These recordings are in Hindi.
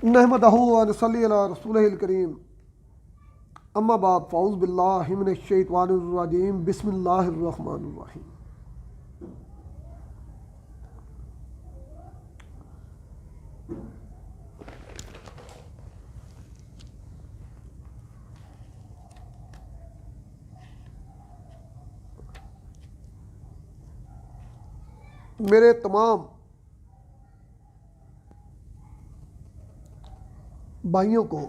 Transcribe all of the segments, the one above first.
नहमदहु व नसल्ली अला रसूलिहिल करीम। अम्मा बाद फ़ऊज़ु बिल्लाहि मिनश शैतानिर रजीम। बिस्मिल्लाहिर रहमानिर रहीम। मेरे तमाम भाइयों को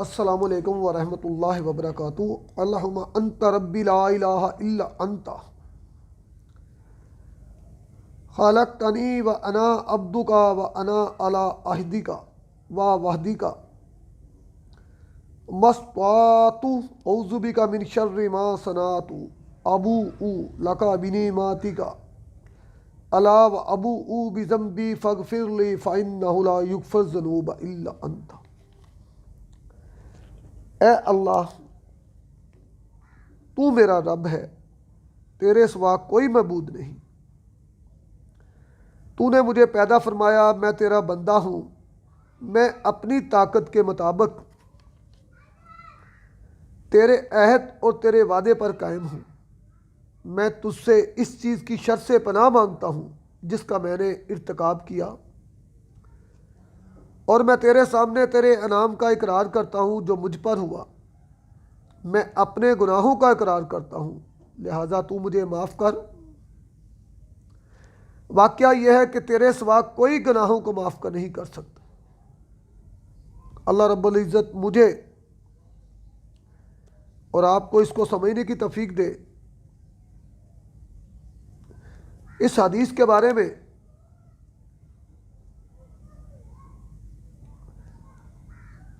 अस्सलामु अलैकुम व रहमतुल्लाहि व बरकातुहू। अल्लाहुम्मा अंता रब्बी ला इलाहा इल्ला अंता खलक़तनी व अना अब्दुका व अना अला अहदिका व वहदिका मस्तवातु औज़ु बिका मिन शर्रि मा सनातु अबूउ लका बिनिमातिका अला व अबूउ बिज़ंबी फ़ग़फ़िरली फ़इन्नहु ला युग़फ़िरु ज़ुनूब इल्ला अंता। ए अल्लाह, तू मेरा रब है, तेरे सिवा कोई मबूद नहीं। तूने मुझे पैदा फरमाया, मैं तेरा बंदा हूँ। मैं अपनी ताकत के मुताबिक तेरे अहद और तेरे वादे पर कायम हूँ। मैं तुझसे इस चीज़ की शर से पनाह मांगता हूँ जिसका मैंने इर्तिकाब किया, और मैं तेरे सामने तेरे इनाम का इकरार करता हूँ जो मुझ पर हुआ। मैं अपने गुनाहों का इकरार करता हूँ, लिहाजा तू मुझे माफ़ कर। वाक़या यह है कि तेरे सिवा कोई गुनाहों को माफ़ कर नहीं कर सकता। अल्लाह रब्बुल इज़्ज़त मुझे और आपको इसको समझने की तौफीक दे। इस हदीस के बारे में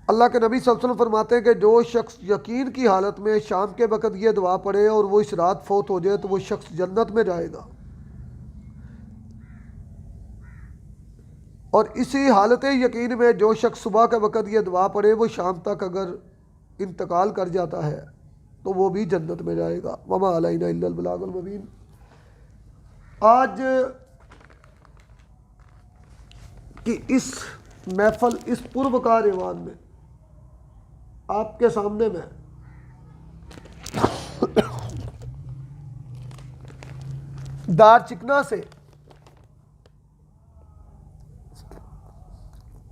अल्लाह के नबी सल्लल्लाहु अलैहि वसल्लम फरमाते हैं कि जो शख्स यकीन की हालत में शाम के वक़्त ये दुआ पढ़े और वो इस रात फौत हो जाए तो वो शख्स जन्नत में जाएगा। और इसी हालत यकीन में जो शख्स सुबह के वक़्त ये दुआ पढ़े वो शाम तक अगर इंतकाल कर जाता है तो वो भी जन्नत में जाएगा। वमा अलैना इल्लल बलागुल मुबीन। आज की इस महफल, इस पुरवकार ईवान में आपके सामने मैं दार चिकना से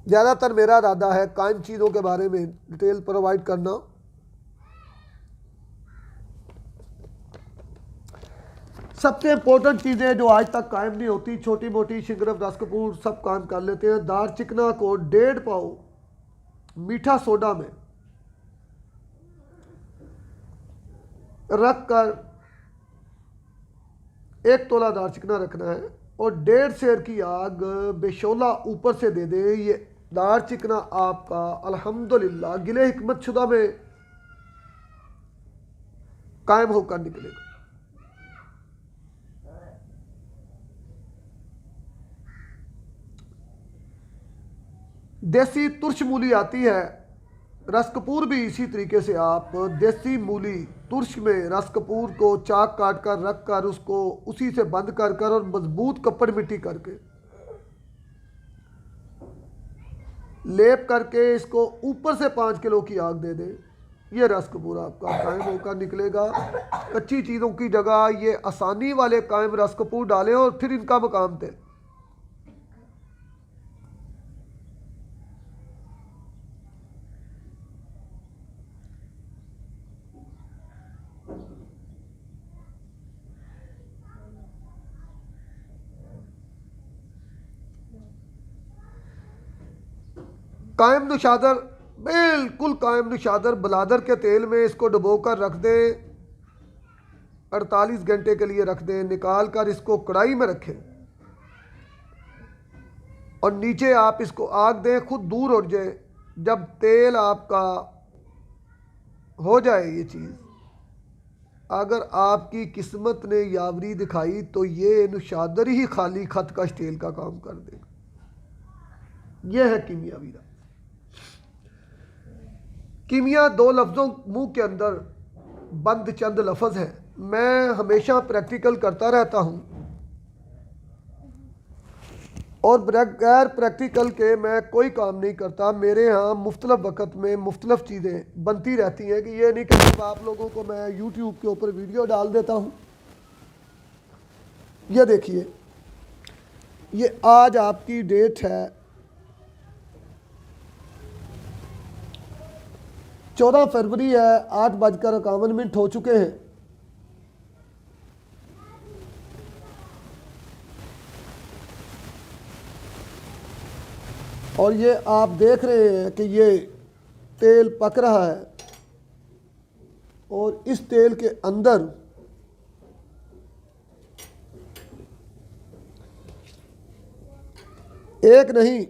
ज़्यादातर मेरा इरादा है कायम चीज़ों के बारे में डिटेल प्रोवाइड करना। सबसे इम्पोर्टेंट चीज़ें जो आज तक कायम नहीं होती, छोटी मोटी शिंगरफ रस कपूर सब काम कर लेते हैं। दार चिकना को 1.5 पाव मीठा सोडा में रख कर 1 तोला दार चिकना रखना है और 1.5 सेर की आग बेशोला ऊपर से दे दे। ये दार चिकना आपका अल्हम्दुलिल्लाह गिले हिकमत शुदा में कायम होकर निकलेगा। देसी तुर्श मूली आती है, रस कपूर भी इसी तरीके से आप देसी मूली तुर्श में रस कपूर को चाक काट कर रख कर उसको उसी से बंद कर कर और मजबूत कपड़ मिट्टी करके लेप करके इसको ऊपर से 5 किलो की आग दे दें। ये रस कपूर आपका कायम होकर निकलेगा। कच्ची चीज़ों की जगह ये आसानी वाले कायम रस कपूर डालें और फिर इनका मकाम दें। कायम नुशादर, बिल्कुल कायम नुशादर बलादर के तेल में इसको डुबोकर रख दें। 48 घंटे के लिए रख दें। निकाल कर इसको कढ़ाई में रखें और नीचे आप इसको आग दें, खुद दूर उठ जाए। जब तेल आपका हो जाए ये चीज़, अगर आपकी किस्मत ने यावरी दिखाई तो ये नुशादर ही खाली खतकश तेल का काम कर देगा। यह है कीमियावी राज। कीमिया 2 लफ्ज़ों मुंह के अंदर बंद चंद लफ्ज़ है। मैं हमेशा प्रैक्टिकल करता रहता हूँ और गैर प्रैक्टिकल के मैं कोई काम नहीं करता। मेरे यहाँ मुख्तलिफ वक्त में मुख्तलिफ चीज़ें बनती रहती हैं कि ये नहीं कि सिर्फ आप लोगों को मैं यूट्यूब के ऊपर वीडियो डाल देता हूँ। ये देखिए, ये आज आपकी डेट है 14 फरवरी है, 8:51 हो चुके हैं। और ये आप देख रहे हैं कि ये तेल पक रहा है और इस तेल के अंदर एक नहीं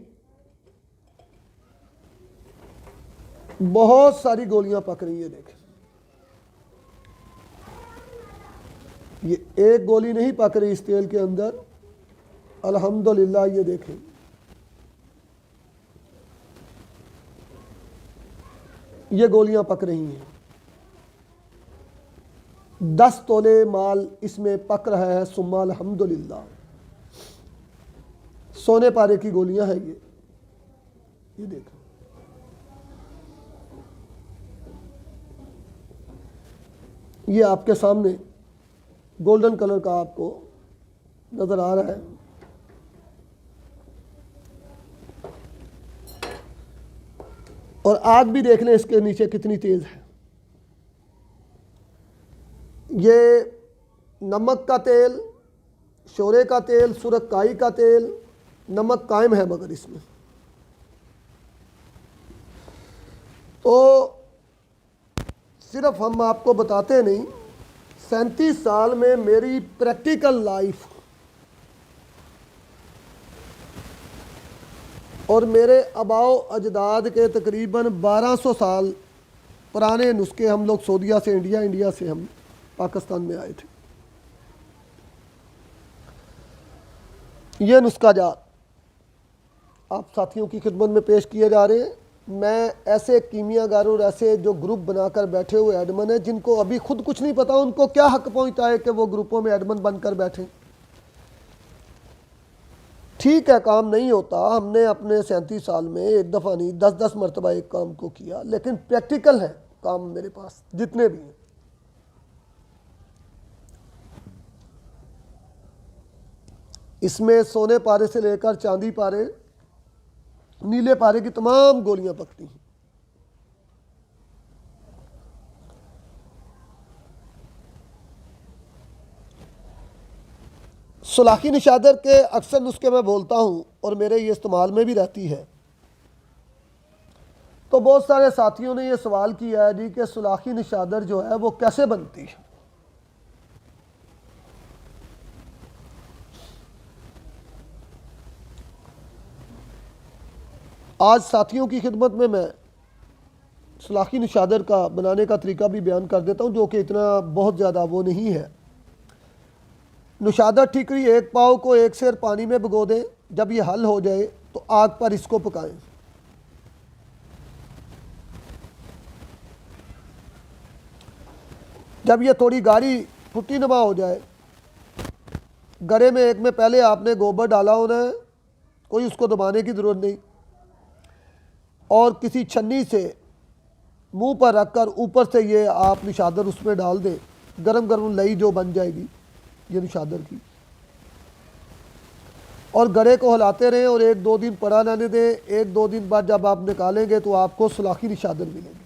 बहुत सारी गोलियां पक रही है। देखें, ये एक गोली नहीं पक रही इस तेल के अंदर, अल्हम्दुलिल्लाह। ये देखें, ये गोलियां पक रही हैं। 10 तोले माल इसमें पक रहा है, सुम्मा अल्हम्दुलिल्लाह। सोने पारे की गोलियां हैं ये देखो। ये आपके सामने गोल्डन कलर का आपको नजर आ रहा है। और आग भी देख लें इसके नीचे कितनी तेज है। ये नमक का तेल, शोरे का तेल, सुरकाई का तेल, नमक कायम है मगर इसमें। तो सिर्फ हम आपको बताते नहीं, 37 साल में मेरी प्रैक्टिकल लाइफ और मेरे आबाओ अजदाद के तकरीबन 1200 साल पुराने नुस्खे हम लोग सऊदीया से, इंडिया से हम पाकिस्तान में आए थे। ये नुस्खा जात आप साथियों की खिदमत में पेश किए जा रहे हैं। मैं ऐसे कीमियागारों और ऐसे जो ग्रुप बनाकर बैठे हुए एडमन हैं जिनको अभी खुद कुछ नहीं पता, उनको क्या हक पहुंचता है कि वो ग्रुपों में एडमन बनकर बैठें। ठीक है, काम नहीं होता। हमने अपने 37 साल में एक दफ़ा नहीं 10-10 मरतबा एक काम को किया, लेकिन प्रैक्टिकल है काम मेरे पास जितने भी हैं। इसमें सोने पारे से लेकर चांदी पारे, नीले पारे की तमाम गोलियां पकती हैं। सुलाखी निशादर के अक्सर नुस्खे मैं बोलता हूं और मेरे ये इस्तेमाल में भी रहती है। तो बहुत सारे साथियों ने ये सवाल किया है जी कि सुलाखी निशादर जो है वो कैसे बनती है। आज साथियों की खिदमत में मैं सुलाखी निशादर का बनाने का तरीका भी बयान कर देता हूं, जो कि इतना बहुत ज़्यादा वो नहीं है। निशादर ठीकरी 1 पाव को 1 सेर पानी में भिगो दें। जब ये हल हो जाए तो आग पर इसको पकाएं। जब ये थोड़ी गाढ़ी फुट्टी नुमा हो जाए, गरे में एक में पहले आपने गोबर डाला होना है, कोई उसको दबाने की ज़रूरत नहीं। और किसी छन्नी से मुंह पर रखकर ऊपर से ये आप निशादर उसमें डाल दें। गरम गरम लई जो बन जाएगी ये निशादर की, और गरे को हिलाते रहें और 1-2 दिन पड़ा रहने दें। 1-2 दिन बाद जब आप निकालेंगे तो आपको सुलाखी निशादर मिलेगी।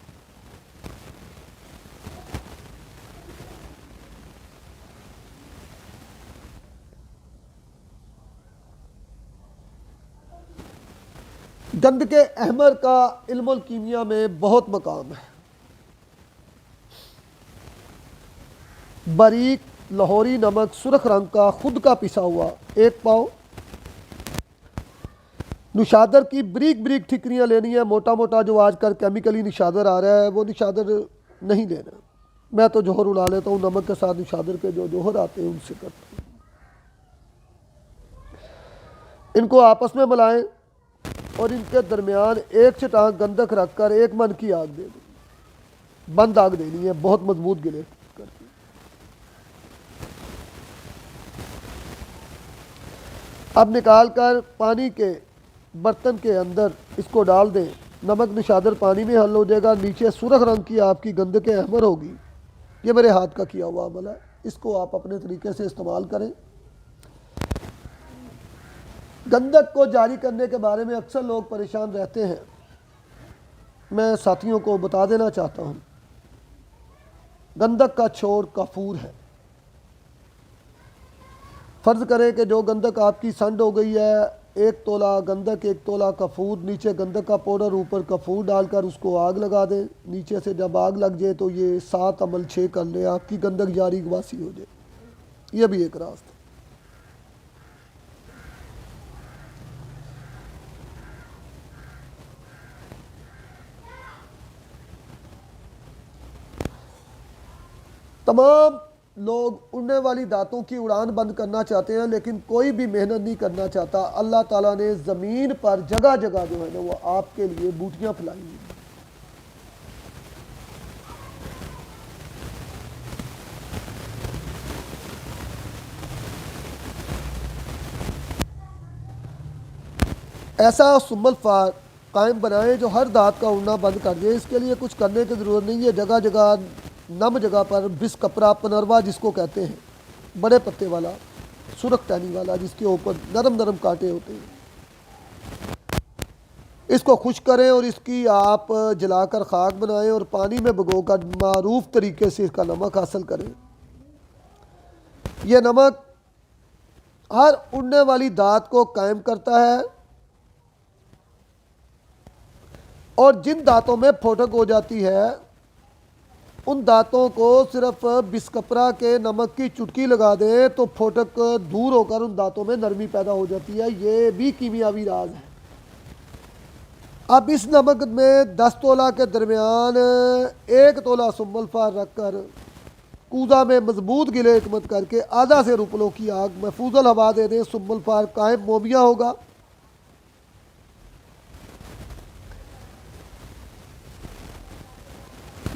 गंद के अहमर का इल्मुल कीमिया में बहुत मकाम है। बारीक लाहौरी नमक सुरख रंग का खुद का पिसा हुआ 1 पाव। निशादर की ब्रीक ब्रीक ठिकरियाँ लेनी है। मोटा मोटा जो आजकल केमिकली निशादर आ रहा है वो निशादर नहीं लेना। मैं तो जोहर उड़ा लेता हूँ, नमक के साथ निशादर के जो जोहर आते हैं उनसे करता हूँ। इनको आपस में मिलाएं और इनके दरमियान 1 चटाक गंधक रखकर 1 मन की आग दे दें। बंद आग देनी है, बहुत मजबूत गिले करके। अब निकाल कर पानी के बर्तन के अंदर इसको डाल दें। नमक निशादर पानी में हल हो जाएगा। नीचे सुरख रंग की आपकी गंदक अहमर होगी। ये मेरे हाथ का किया हुआ अमल है, इसको आप अपने तरीके से इस्तेमाल करें। गंदक को जारी करने के बारे में अक्सर लोग परेशान रहते हैं। मैं साथियों को बता देना चाहता हूँ, गंदक का छोर कफूर है। फ़र्ज़ करें कि जो गंदक आपकी संड हो गई है, 1 तोला गंदक 1 तोला कफूर, नीचे गंदक का पाउडर ऊपर कफूर डालकर उसको आग लगा दें। नीचे से जब आग लग जाए तो ये 7 अमल 6 कर ले, आपकी गंदक जारी वासी हो जाए। ये भी एक रास्ता। तमाम लोग उड़ने वाली दांतों की उड़ान बंद करना चाहते हैं, लेकिन कोई भी मेहनत नहीं करना चाहता। अल्लाह ताला ने ज़मीन पर जगह जगह जो है ना वो आपके लिए बूटियां फैलाई हुई हैं। ऐसा सुम्मल फार कायम बनाएं जो हर दांत का उड़ना बंद कर दे। इसके लिए कुछ करने की ज़रूरत नहीं है। जगह जगह नम जगह पर बिस कपड़ा पनरवा जिसको कहते हैं, बड़े पत्ते वाला, सुरख टहनी वाला, जिसके ऊपर नरम नरम कांटे होते हैं, इसको खुश करें और इसकी आप जलाकर खाक बनाएं और पानी में भिगोकर मारूफ तरीके से इसका नमक हासिल करें। यह नमक हर उड़ने वाली दांत को कायम करता है और जिन दांतों में फोटक हो जाती है उन दांतों को सिर्फ बिस्कपरा के नमक की चुटकी लगा दें तो फोटक दूर होकर उन दांतों में नरमी पैदा हो जाती है। ये भी कीमियावी राज है। अब इस नमक में 10 तोला के दरमियान 1 तोला सुम्मल फार रखकर कूजा में मजबूत गिले हिकमत करके आधा से रुपलों की आग महफूजल हवा दे दें। सुम्मल फार कायम मोमिया होगा।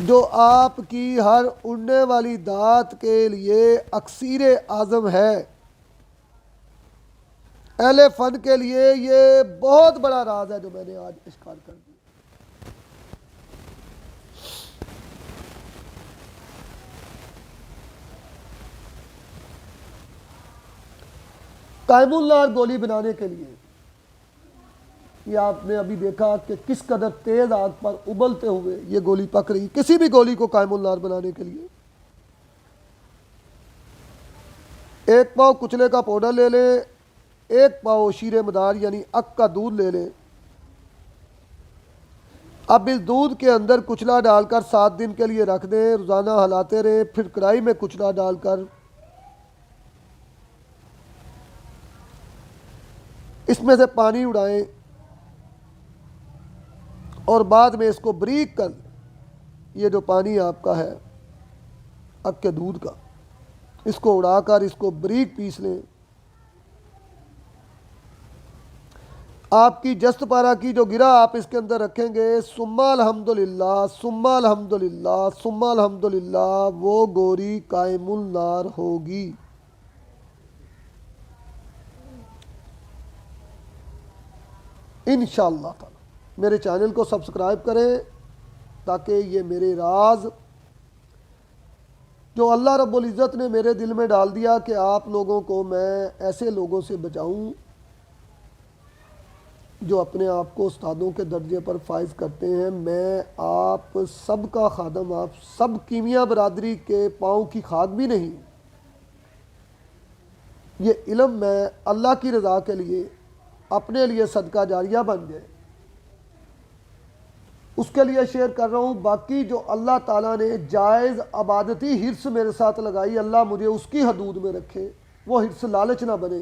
जो आपकी हर उड़ने वाली दांत के लिए अक्सीर आज़म है। अहले फ़न के लिए ये बहुत बड़ा राज है जो मैंने आज इश्कार कर दिया। कायमुल नार गोली बनाने के लिए ये आपने अभी देखा कि किस कदर तेज आग पर उबलते हुए ये गोली पक रही। किसी भी गोली को कायमुल नार बनाने के लिए 1 पाव कुचले का पाउडर ले लें, 1 पाव शीरे मदार यानी अक का दूध ले लें। अब इस दूध के अंदर कुचला डालकर 7 दिन के लिए रख दें। रोज़ाना हिलाते रहें। फिर कढ़ाई में कुचला डालकर इसमें से पानी उड़ाएं और बाद में इसको बरीक कर, ये जो पानी आपका है अक के दूध का, इसको उड़ाकर इसको बरीक पीस लें। आपकी जस्त पारा की जो गिरा आप इसके अंदर रखेंगे, सुम्मा अल्हम्दुलिल्लाह, सुम्मा अल्हम्दुलिल्लाह, सुम्मा अल्हम्दुलिल्लाह, वो गोरी कायमुल नार होगी। इंशाअल्लाह ताला। मेरे चैनल को सब्सक्राइब करें ताकि ये मेरे राज जो अल्लाह रब्बुल इज़्ज़त ने मेरे दिल में डाल दिया कि आप लोगों को मैं ऐसे लोगों से बचाऊं जो अपने आप को उस्तादों के दर्जे पर फाइज करते हैं। मैं आप सब का खादम, आप सब कीमिया बरादरी के पाँव की खाक भी नहीं। ये इल्म मैं अल्लाह की रज़ा के लिए अपने लिए सदका जारिया बन जाए उसके लिए शेयर कर रहा हूँ। बाकी जो अल्लाह ताला ने जायज़ आबादती हिर्स मेरे साथ लगाई, अल्लाह मुझे उसकी हदूद में रखे, वो हिर्स लालच ना बने।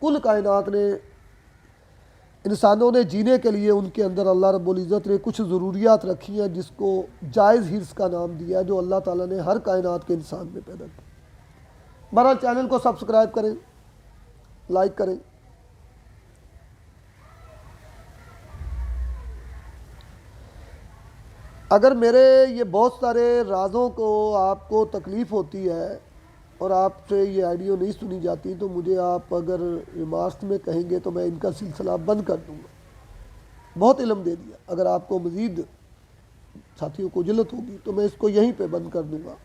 कुल कायनात ने, इंसानों ने जीने के लिए उनके अंदर अल्लाह रब्बुल इज़्ज़त ने कुछ ज़रूरियात रखी हैं जिसको जायज़ हिर्स का नाम दिया, जो अल्लाह ताला ने हर कायनात के इंसान में पैदा किया। बहरहाल चैनल को सब्सक्राइब करें, लाइक करें। अगर मेरे ये बहुत सारे राज़ों को आपको तकलीफ़ होती है और आपसे ये ऑडियो नहीं सुनी जाती तो मुझे आप अगर रिमार्क्स में कहेंगे तो मैं इनका सिलसिला बंद कर दूँगा। बहुत इल्म दे दिया, अगर आपको मज़ीद साथियों को जरूरत होगी तो मैं इसको यहीं पे बंद कर दूँगा।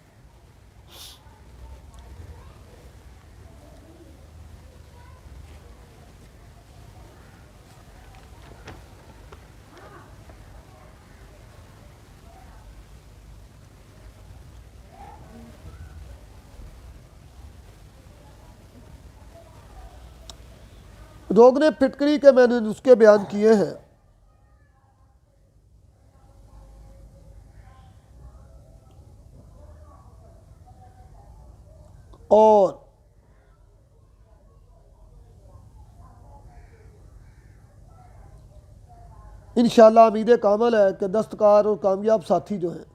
रोगने फिटकरी के मैंने नुस्खे बयान किए हैं। और इंशाअल्लाह उम्मीद कामल है कि दस्तकार और कामयाब साथी जो हैं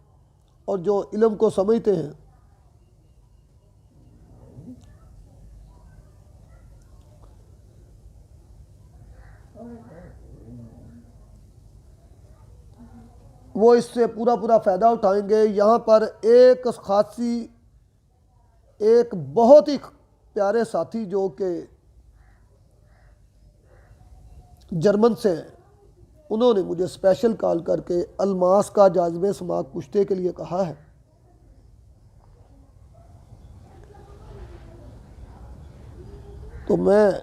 और जो इल्म को समझते हैं वो इससे पूरा पूरा फ़ायदा उठाएंगे। यहाँ पर एक खासी एक बहुत ही प्यारे साथी जो कि जर्मन से हैं, उन्होंने मुझे स्पेशल कॉल करके अलमास का जाज़िबे समाक कुश्ते के लिए कहा है। तो मैं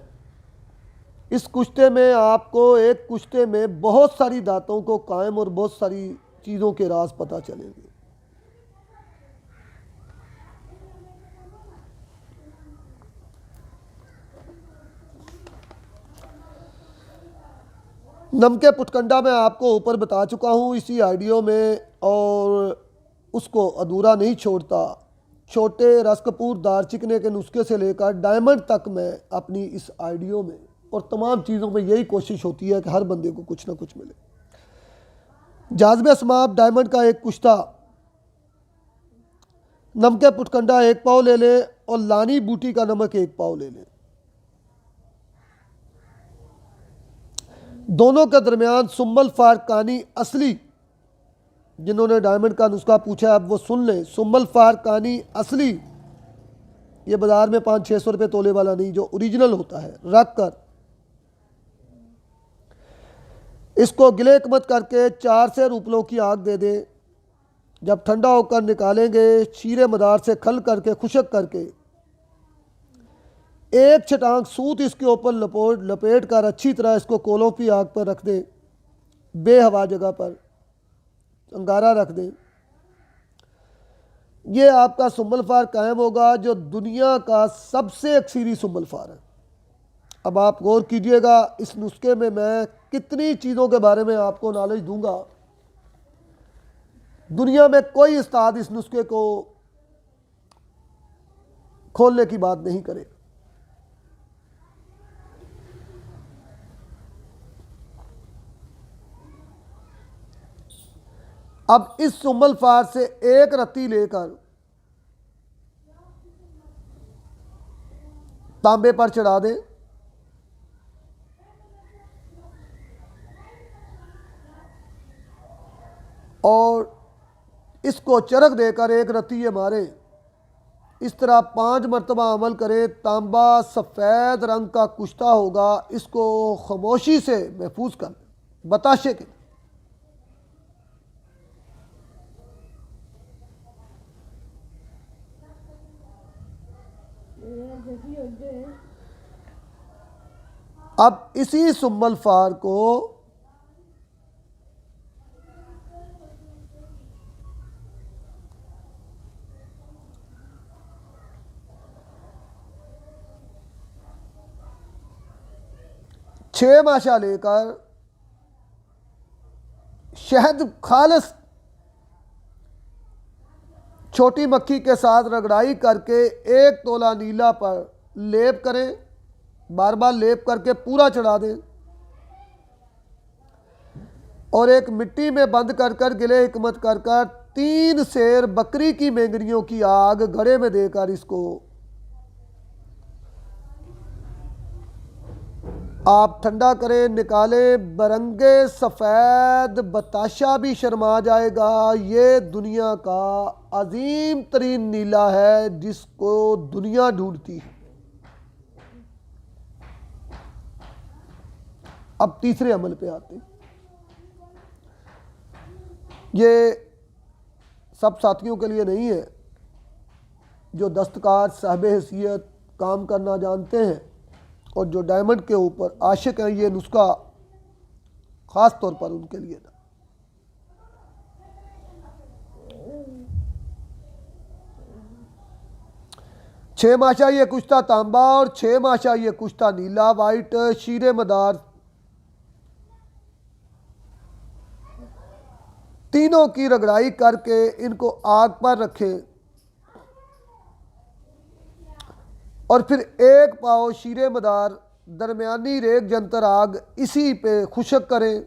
इस कुश्ते में आपको एक कुश्ते में बहुत सारी दातों को कायम और बहुत सारी चीज़ों के राज पता चलेंगे। नमके पुटकंडा मैं आपको ऊपर बता चुका हूँ इसी आइडियो में, और उसको अधूरा नहीं छोड़ता। छोटे रस कपूर दार चिकने के नुस्खे से लेकर डायमंड तक मैं अपनी इस आइडियो में और तमाम चीज़ों में यही कोशिश होती है कि हर बंदे को कुछ ना कुछ मिले। जाज़िबे अस्माब डायमंड का एक कुश्ता, नमके पुटकंडा 1 पाव ले लें और लानी बूटी का नमक 1 पाव ले लें। दोनों के दरमियान सुम्मल फारकानी असली, जिन्होंने डायमंड का नुस्खा पूछा है अब वो सुन लें। सुम्मल फारकानी असली, ये बाज़ार में 500-600 रुपये तोले वाला नहीं, जो ओरिजिनल होता है, रख कर इसको गिले हिकमत करके 4 से रूपलों की आग दे दें। जब ठंडा होकर निकालेंगे, शीरे मदार से खल करके खुशक करके एक छटांग सूत इसके ऊपर लपेट कर अच्छी तरह इसको कोलों की आग पर रख दें, बेहवा जगह पर अंगारा रख दें। ये आपका सुम्मल फार कायम होगा, जो दुनिया का सबसे अक्सरी सुम्मल फार है। अब आप गौर कीजिएगा, इस नुस्खे में मैं कितनी चीज़ों के बारे में आपको नॉलेज दूंगा। दुनिया में कोई उस्ताद इस नुस्खे को खोलने की बात नहीं करे। अब इस सुम्मल फार से एक रत्ती लेकर तांबे पर चढ़ा दें और इसको चरक देकर एक रत्ती ये मारे। इस तरह 5 मरतबा अमल करें। तांबा सफ़ेद रंग का कुश्ता होगा, इसको खामोशी से महफूज कर बताशे के। अब इसी सुम्मल फार को छः माशा लेकर शहद खालिस छोटी मक्खी के साथ रगड़ाई करके 1 तोला नीला पर लेप करें। बार बार लेप करके पूरा चढ़ा दें और एक मिट्टी में बंद कर कर गिले हिकमत कर कर 3 सेर बकरी की मेंगरियों की आग घड़े में देकर इसको आप ठंडा करें, निकालें, बरंगे सफ़ेद बताशा भी शर्मा जाएगा। ये दुनिया का अजीम तरीन नीला है जिसको दुनिया ढूंढती है। अब तीसरे अमल पे आते हैं। ये सब साथियों के लिए नहीं है जो दस्तकार साहब हैसियत काम करना जानते हैं और जो डायमंड के ऊपर आशिक हैं। ये नुस्खा ख़ास तौर पर उनके लिए था। छः माशा ये कुश्ता तांबा और 6 माशा ये कुश्ता नीला वाइट शीरे मदार, तीनों की रगड़ाई करके इनको आग पर रखें और फिर 1 पाव शीरे मदार दरमियानी रेग जंतर आग इसी पे खुशक करें।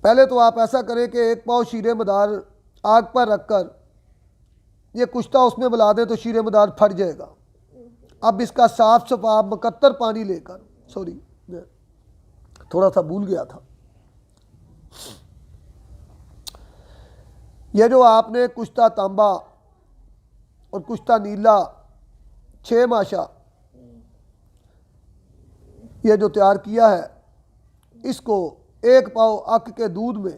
पहले तो आप ऐसा करें कि 1 पाव शीरे मदार आग पर रखकर ये कुश्ता उसमें मिला दें तो शीरे मदार फट जाएगा। अब इसका साफ सफा मुकत्तर पानी लेकर, सॉरी थोड़ा सा भूल गया था, ये जो आपने कुश्ता तांबा और कुश्ता नीला 6 माशा ये जो तैयार किया है, इसको 1 पाव अक के दूध में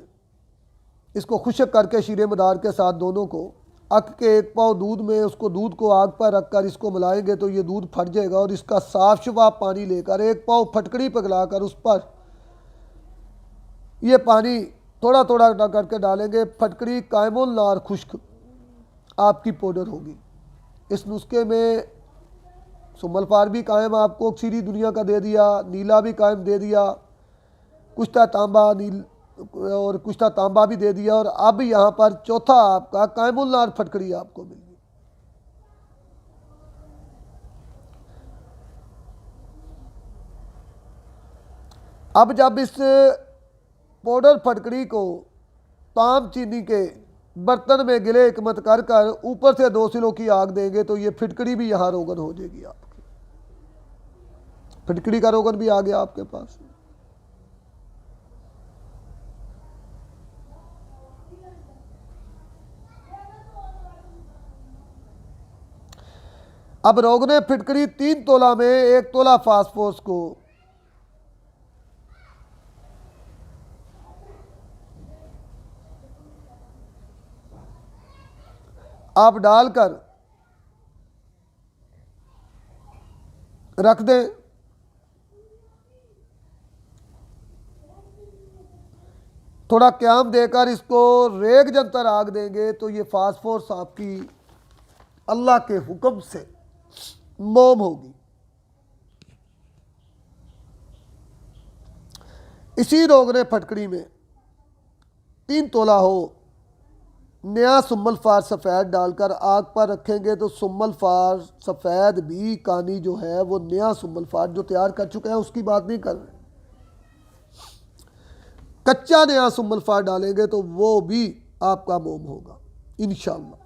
इसको खुशक करके शीरे मदार के साथ दोनों को अक के 1 पाव दूध में उसको दूध को आग पर रखकर इसको मिलाएंगे तो ये दूध फट जाएगा। और इसका साफ शफाफ पानी लेकर 1 पाव फटकड़ी पिघलाकर उस पर ये पानी थोड़ा थोड़ा करके डालेंगे। फटकड़ी कायमुल नार खुश्क आपकी पाउडर होगी। इस नुस्खे में सुमलफार भी कायम आपको अक्सीरी दुनिया का दे दिया, नीला भी कायम दे दिया, कुश्ता तांबा नील और कुश्ता तांबा भी दे दिया और अब यहाँ पर चौथा आपका कायमुल नार फटकड़ी आपको मिल गई। अब जब इस पाउडर फटकड़ी को ताम चीनी के बर्तन में गिले हिकमत कर कर ऊपर से 2 सिलों की आग देंगे तो ये फिटकड़ी भी यहाँ रोगन हो जाएगी। आपकी फिटकड़ी का रोगन भी आ गया आपके पास। अब रोगने फिटकड़ी 3 तोला में 1 तोला फास्फोरस को आप डालकर रख दें। थोड़ा क्याम देकर इसको रेग जंतर आग देंगे तो ये फास्फोरस आपकी अल्लाह के हुक्म से मोम होगी। इसी रोगने फटकड़ी में 3 तोला हो नया सुम्मलफार सफ़ेद डालकर आग पर रखेंगे तो सुम्मलफार सफ़ेद भी कानी जो है वो नया सुम्मलफार जो तैयार कर चुके हैं उसकी बात नहीं कर रहे। कच्चा नया सुम्मलफार डालेंगे तो वो भी आपका मोम होगा इंशाअल्लाह।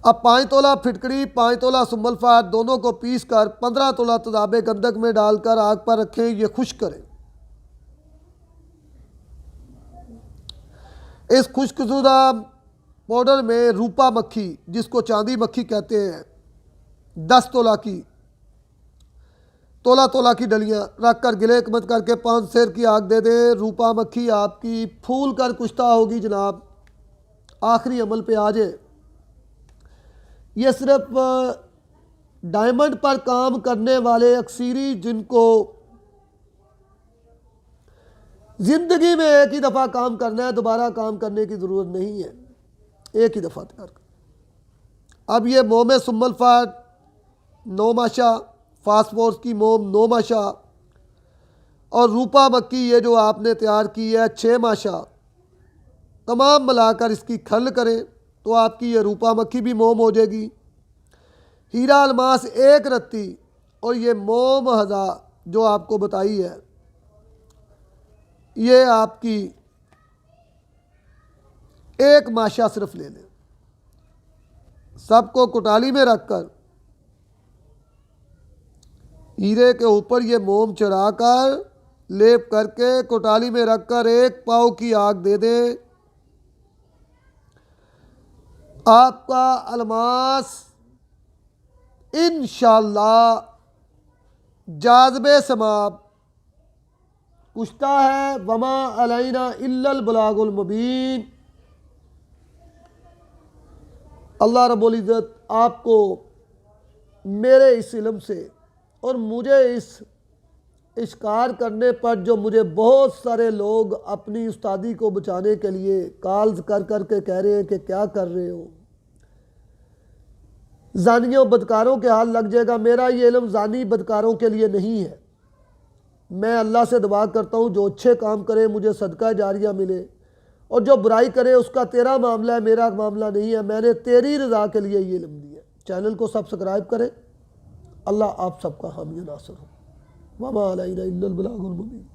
अब 5 तोला फिटकड़ी 5 तोला सुम्मलफार दोनों को पीस कर 15 तोला तदाबे गंधक में डालकर आग पर रखें। ये खुश्क करें। इस खुश्कशुदा पाउडर में रूपा मक्खी जिसको चांदी मक्खी कहते हैं 10 तोला की तोला की डलियां रखकर गिले हिकमत करके 5 सेर की आग दे दें। रूपा मक्खी आपकी फूल कर कुश्ता होगी जनाब। आखिरी अमल पे आ जाए। ये सिर्फ डायमंड पर काम करने वाले अक्सीरी जिनको ज़िंदगी में एक ही दफ़ा काम करना है, दोबारा काम करने की ज़रूरत नहीं है, एक ही दफ़ा तैयार कर। अब ये मोम सुम्मलफार 9 माशा, फास्फोरस की मोम 9 माशा और रूपा मक्की ये जो आपने तैयार की है 6 माशा, तमाम मिलाकर इसकी खल करें तो आपकी ये रूपा मक्खी भी मोम हो जाएगी। हीरा अलमास 1 रत्ती और ये मोम हज़ा जो आपको बताई है ये आपकी एक माशा सिर्फ ले लें, सबको कुटाली में रखकर हीरे के ऊपर ये मोम चढ़ाकर लेप करके कुटाली में रखकर एक पाव की आग दे दें। आपका अलमास इंशाअल्लाह जाज़बे समाब पूछता है वमा अलैना इल्लल बलागुल मुबीन। अल्लाह रब्बुल इज़्ज़त आपको मेरे इस इल्म से और मुझे इस इश्कार करने पर जो मुझे बहुत सारे लोग अपनी उस्तादी को बचाने के लिए कॉल्स कर कर के कह रहे हैं कि क्या कर रहे हो, जानियों बदकारों के हाल लग जाएगा। मेरा ये इल्म जानी बदकारों के लिए नहीं है। मैं अल्लाह से दुआ करता हूँ जो अच्छे काम करे मुझे सदका जारिया मिले, और जो बुराई करे उसका तेरा मामला है, मेरा मामला नहीं है। मैंने तेरी रज़ा के लिए ये इल्म दिया। चैनल को सब्सक्राइब करें। अल्लाह आप सबका हामी नासर हो। वमा अलैना इल्लल बलागुल मुबीन।